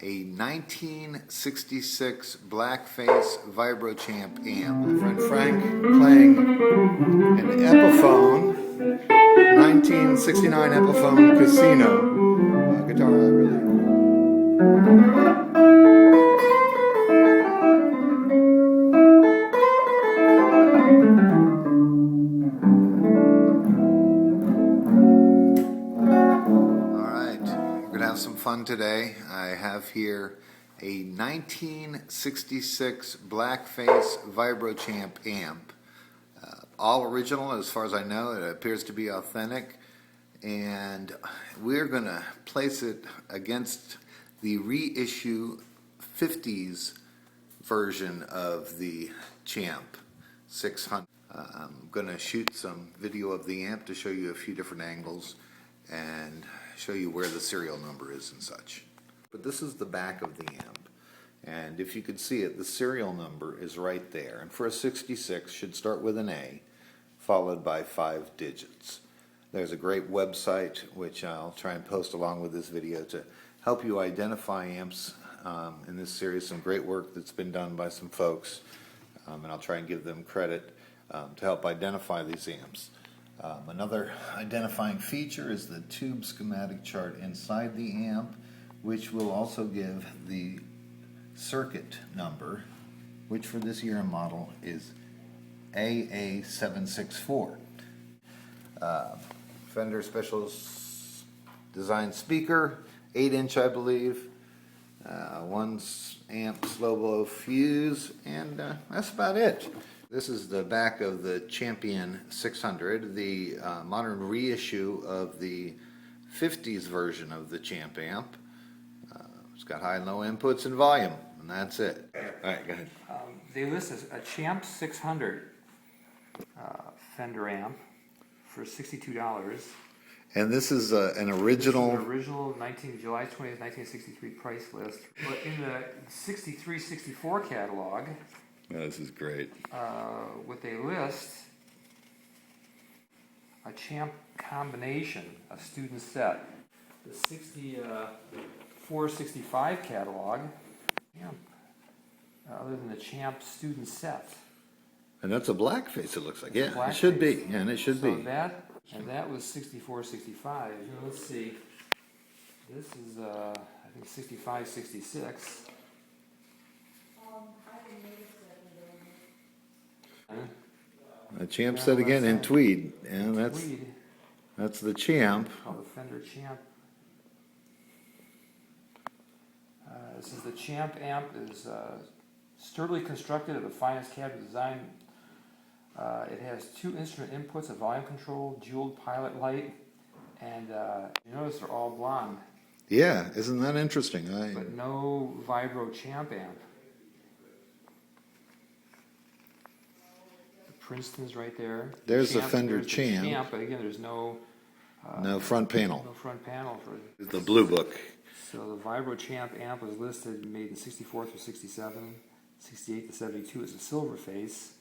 a 1966 blackface Vibro Champ amp. My friend Frank playing an Epiphone, 1969 Epiphone Casino guitar. I really some fun today. I have here a 1966 blackface Vibro Champ amp. All original as far as I know. It appears to be authentic, and we're going to place it against the reissue 50s version of the Champ 600. I'm going to shoot some video of the amp to show you a few different angles and show you where the serial number is and such. But this is the back of the amp, and if you can see it, the serial number is right there, and for a 66 should start with an A followed by 5 digits. There's a great website which I'll try and post along with this video to help you identify amps in this series. Some great work that's been done by some folks, and I'll try and give them credit to help identify these amps. Another identifying feature is the tube schematic chart inside the amp, which will also give the circuit number, which for this year and model is AA764. Fender Special Design speaker, 8-inch I believe, 1 amp slow blow fuse, and that's about it. This is the back of the Champion 600, the modern reissue of the 50s version of the Champ amp. It's got high and low inputs and volume, and that's it. All right, go ahead. They list a Champ 600 Fender amp for $62. And this is an original... This is an original July 20th, 1963 price list. But in the 63-64 catalog... Oh, this is great. What they list, a Champ combination, a student set. The 64-65 catalog, other than the Champ student set. And that's a blackface, it looks like. Yeah, blackface. It should be. Yeah, and it should be. That was 64-65. Let's see. This is, I think, 65-66. The Champ set again in tweed, and that's the Champ. Called the Fender Champ. This is the Champ amp. Is sturdily constructed of the finest cabinet design. It has 2 instrument inputs, a volume control, jeweled pilot light, and you notice they're all blonde. Yeah, isn't that interesting? But no Vibro Champ amp. Princeton's right there. There's the Fender Champ. But again, there's no front panel. No front panel for the blue book. So the Vibro Champ amp was listed, made in 64 through 67, 68 to 72 is a silver face,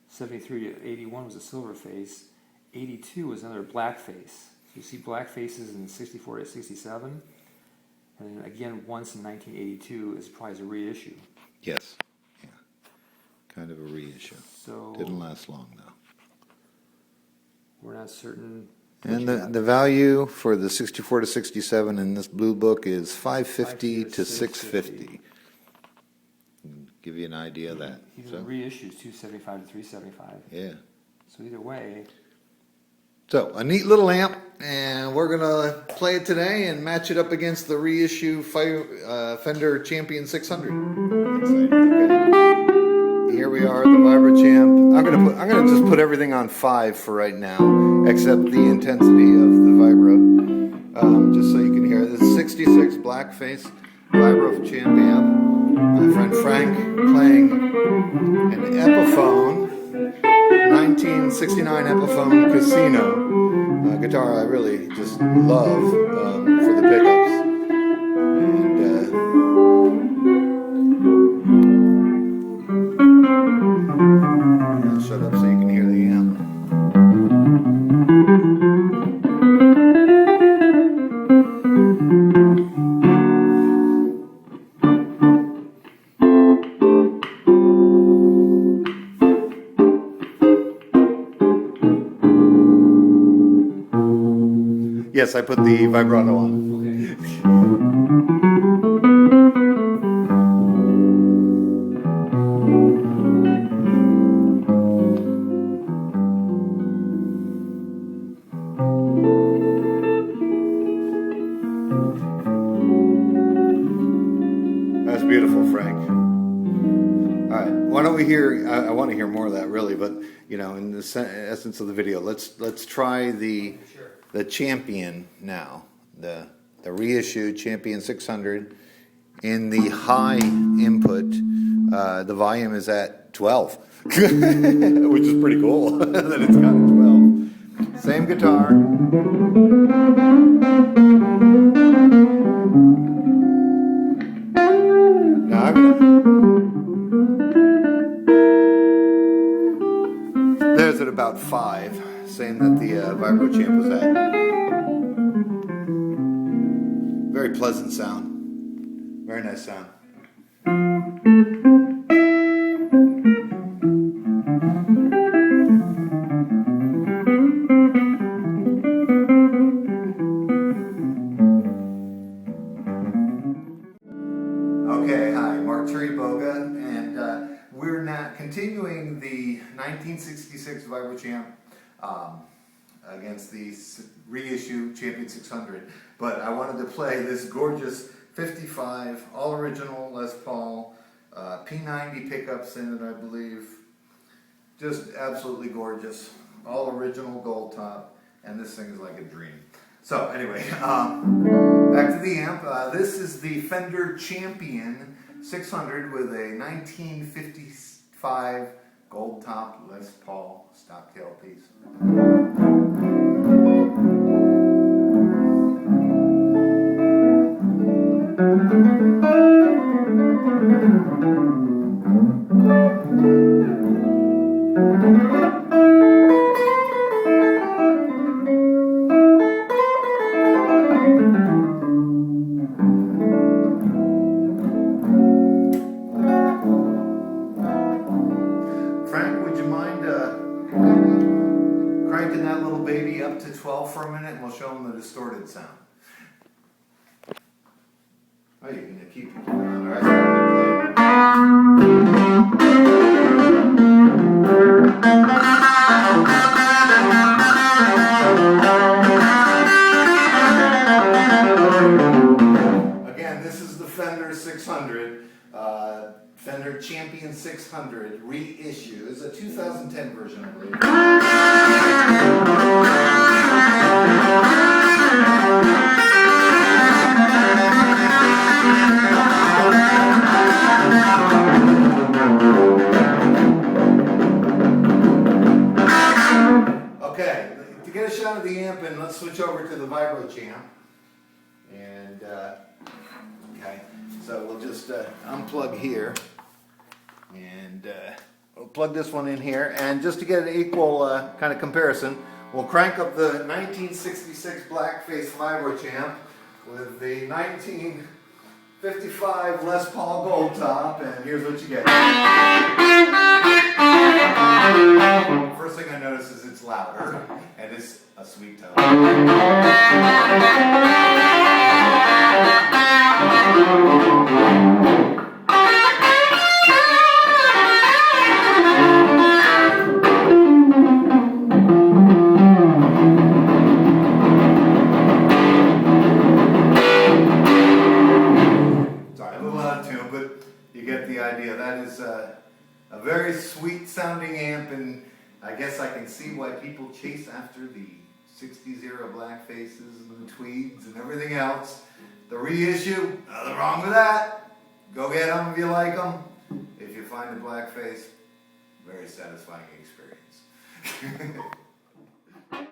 73 to 81 was a silver face, 82 was another black face. So you see black faces in 64 to 67, and then again once in 1982 is probably a reissue. Yes. Kind of a reissue. So didn't last long though. We're not certain. And the value for the 64 to 67 in this blue book is $550 to $650. Give you an idea of that. Even reissues $275 to $375. Yeah. So either way. So a neat little amp, and we're gonna play it today and match it up against the reissue Fender Champion 600. Here we are, the Vibro Champ. I'm gonna just put everything on 5 for right now, except the intensity of the Vibro, just so you can hear. This is 66 blackface Vibro Champ amp. My friend Frank playing an Epiphone, 1969 Epiphone Casino guitar. I really just love for the pickups. And I'll shut up so you can hear the amp. Yes, I put the vibrato on. Okay. That's beautiful, Frank. All right, why don't we hear? I want to hear more of that, really. But you know, in the essence of the video, let's try the Champion now, the reissue Champion 600. In the high input, the volume is at 12, which is pretty cool that it's got a 12. Same guitar. Now I'm gonna. There's at about 5, same that the Vibro Champ was at. Very pleasant sound. Very nice sound. Okay, hi, Mark Chiriboga, and we're now continuing the 1966 Vibro Champ against the reissue Champion 600, but I wanted to play this gorgeous 55 all original Les Paul P90 pickups in it, I believe. Just absolutely gorgeous, all original gold top, and this thing is like a dream. So anyway, back to the amp. This is the Fender Champion 600 with a 1955 gold top Les Paul stock tailpiece. Frank, would you mind cranking that little baby up to 12 for a minute, and we'll show them the distorted sound. Oh, you're going to keep it going on. All right, again, this is the Fender 600. Fender Champion 600 reissue. It's a 2010 version, I believe. Okay, to get a shot of the amp, and let's switch over to the Vibro Champ. And okay, so we'll just unplug here. And we'll plug this one in here, and just to get an equal kind of comparison, we'll crank up the 1966 blackface Vibro Champ with the 1955 Les Paul gold top, and here's what you get. First thing I notice is it's louder, and it's a sweet tone. That is a very sweet sounding amp, and I guess I can see why people chase after the 60s era blackfaces and the tweeds and everything else. The reissue, nothing wrong with that. Go get them if you like them. If you find a blackface, very satisfying experience.